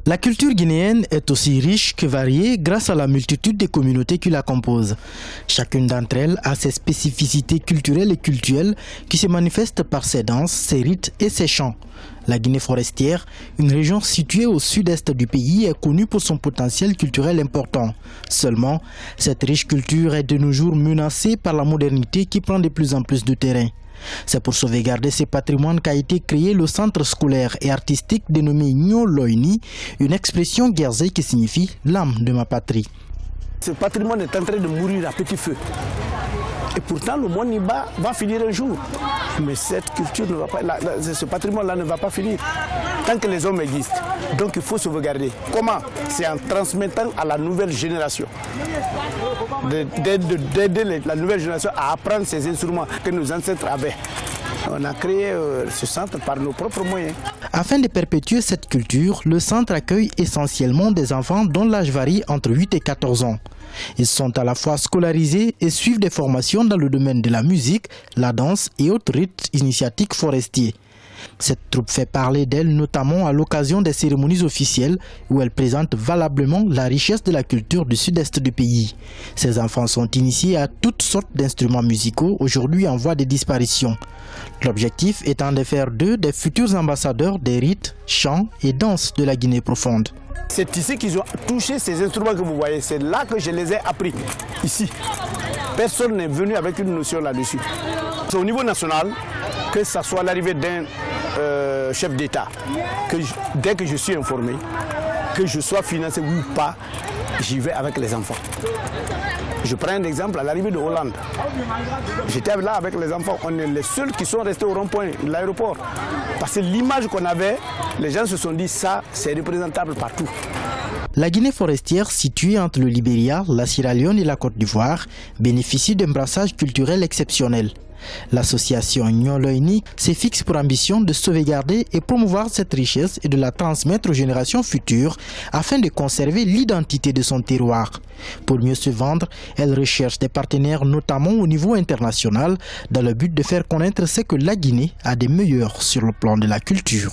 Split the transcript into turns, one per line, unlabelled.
La culture guinéenne est aussi riche que variée grâce à la multitude des communautés qui la composent. Chacune d'entre elles a ses spécificités culturelles et cultuelles qui se manifestent par ses danses, ses rites et ses chants. La Guinée forestière, une région située au sud-est du pays, est connue pour son potentiel culturel important. Seulement, cette riche culture est de nos jours menacée par la modernité qui prend de plus en plus de terrain. C'est pour sauvegarder ce patrimoine qu'a été créé le centre scolaire et artistique dénommé Nyoloini, une expression guérzée qui signifie l'âme de ma patrie.
Ce patrimoine est en train de mourir à petit feu. Et pourtant, le monde Niba va finir un jour. Mais cette culture ne va pas, ce patrimoine-là ne va pas finir tant que les hommes existent. Donc il faut sauvegarder. Comment? C'est en transmettant à la nouvelle génération. D'aider la nouvelle génération à apprendre ces instruments que nos ancêtres avaient. On a créé ce centre par nos propres moyens.
Afin de perpétuer cette culture, le centre accueille essentiellement des enfants dont l'âge varie entre 8 et 14 ans. Ils sont à la fois scolarisés et suivent des formations dans le domaine de la musique, la danse et autres rites initiatiques forestiers. Cette troupe fait parler d'elle notamment à l'occasion des cérémonies officielles où elle présente valablement la richesse de la culture du sud-est du pays. Ces enfants sont initiés à toutes sortes d'instruments musicaux aujourd'hui en voie de disparition. L'objectif étant de faire d'eux des futurs ambassadeurs des rites, chants et danses de la Guinée profonde.
C'est ici qu'ils ont touché ces instruments que vous voyez. C'est là que je les ai appris, ici. Personne n'est venu avec une notion là-dessus. C'est au niveau national, que ce soit l'arrivée d'un chef d'État, dès que je suis informé, que je sois financé ou pas, j'y vais avec les enfants. Je prends un exemple à l'arrivée de Hollande. J'étais là avec les enfants. On est les seuls qui sont restés au rond-point de l'aéroport. Parce que l'image qu'on avait, les gens se sont dit ça, c'est représentable partout.
La Guinée forestière, située entre le Libéria, la Sierra Leone et la Côte d'Ivoire, bénéficie d'un brassage culturel exceptionnel. L'association Nyoloini se fixe pour ambition de sauvegarder et promouvoir cette richesse et de la transmettre aux générations futures afin de conserver l'identité de son terroir. Pour mieux se vendre, elle recherche des partenaires notamment au niveau international dans le but de faire connaître ce que la Guinée a de meilleur sur le plan de la culture.